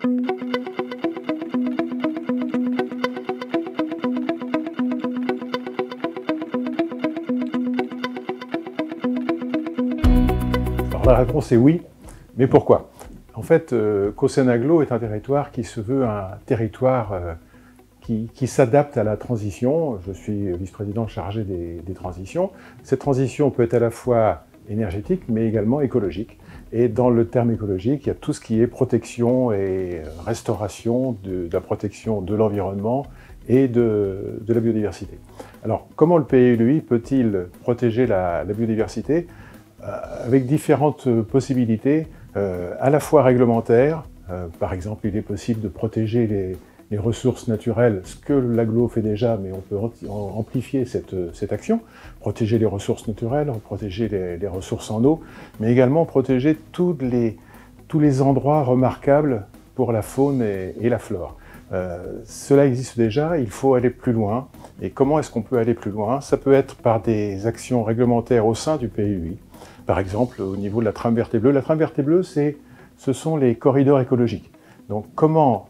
Alors la réponse est oui, mais pourquoi? En fait, Caussène-Aglo est un territoire qui se veut un territoire qui s'adapte à la transition. Je suis vice-président chargé des transitions. Cette transition peut être à la fois énergétique, mais également écologique. Et dans le terme écologique, il y a tout ce qui est protection et restauration de la protection de l'environnement et de la biodiversité. Alors, comment le PLUI peut-il protéger la biodiversité? Avec différentes possibilités, à la fois réglementaires. Par exemple, il est possible de protéger les ressources naturelles, ce que l'aglo fait déjà, mais on peut amplifier cette action. Protéger les ressources naturelles, protéger les ressources en eau, mais également protéger tous les endroits remarquables pour la faune et la flore. Cela existe déjà, il faut aller plus loin. Et comment est-ce qu'on peut aller plus loin? Ça peut être par des actions réglementaires au sein du PLUI. Par exemple, au niveau de la trame verte et bleue. La trame verte et bleue, ce sont les corridors écologiques. Donc comment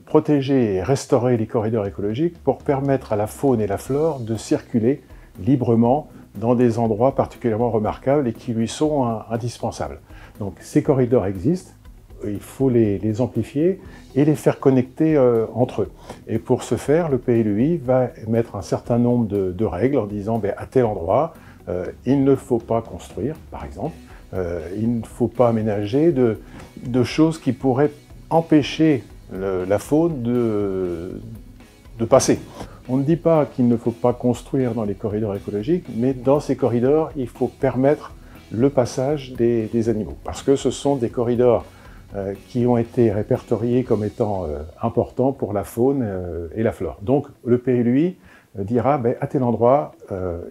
protéger et restaurer les corridors écologiques pour permettre à la faune et la flore de circuler librement dans des endroits particulièrement remarquables et qui lui sont indispensables. Donc ces corridors existent, il faut les amplifier et les faire connecter entre eux. Et pour ce faire, le PLUI va mettre un certain nombre de règles en disant à tel endroit, il ne faut pas construire, par exemple, il ne faut pas aménager de choses qui pourraient empêcher la faune de passer. On ne dit pas qu'il ne faut pas construire dans les corridors écologiques, mais dans ces corridors, il faut permettre le passage des animaux. Parce que ce sont des corridors qui ont été répertoriés comme étant importants pour la faune et la flore. Donc le PLUI dira à tel endroit,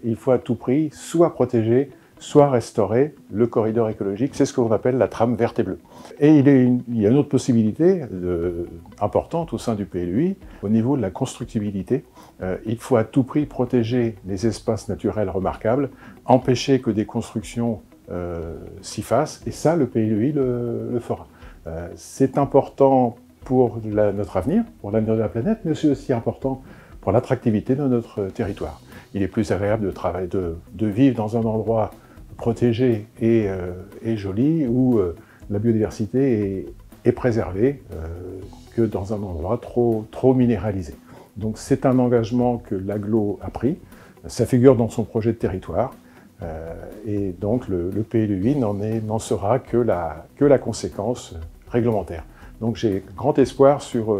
il faut à tout prix soit protéger, soit restaurer le corridor écologique. C'est ce que l'on appelle la trame verte et bleue. Et il y a une autre possibilité importante au sein du PLUI, au niveau de la constructibilité. Il faut à tout prix protéger les espaces naturels remarquables, empêcher que des constructions s'y fassent, et ça, le PLUI le fera. C'est important pour notre avenir, pour l'avenir de la planète, mais c'est aussi important pour l'attractivité de notre territoire. Il est plus agréable de travailler, de vivre dans un endroit protégé et joli, où la biodiversité est préservée, que dans un endroit trop minéralisé. Donc c'est un engagement que l'aglo a pris, ça figure dans son projet de territoire, et donc le PLUI n'en sera que la conséquence réglementaire. Donc j'ai grand espoir sur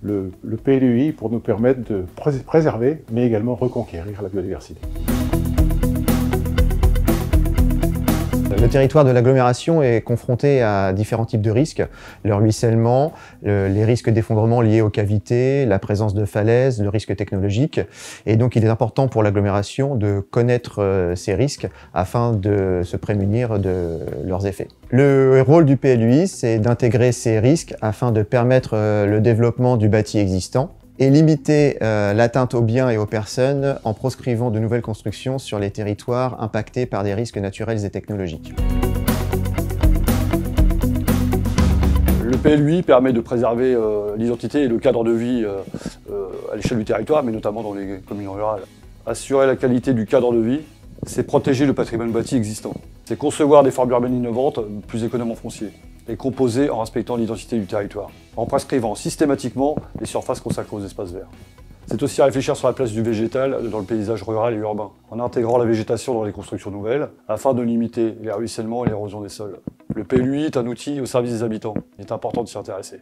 le PLUI pour nous permettre de préserver, mais également reconquérir la biodiversité. Le territoire de l'agglomération est confronté à différents types de risques. Le ruissellement, les risques d'effondrement liés aux cavités, la présence de falaises, le risque technologique. Et donc il est important pour l'agglomération de connaître ces risques afin de se prémunir de leurs effets. Le rôle du PLUI, c'est d'intégrer ces risques afin de permettre le développement du bâti existant et limiter l'atteinte aux biens et aux personnes en proscrivant de nouvelles constructions sur les territoires impactés par des risques naturels et technologiques. Le PLUI permet de préserver l'identité et le cadre de vie à l'échelle du territoire, mais notamment dans les communes rurales. Assurer la qualité du cadre de vie, c'est protéger le patrimoine bâti existant. C'est concevoir des formes urbaines innovantes plus économes en foncier et composer en respectant l'identité du territoire, en prescrivant systématiquement les surfaces consacrées aux espaces verts. C'est aussi réfléchir sur la place du végétal dans le paysage rural et urbain, en intégrant la végétation dans les constructions nouvelles, afin de limiter les ruissellements et l'érosion des sols. Le PLUI est un outil au service des habitants. Il est important de s'y intéresser.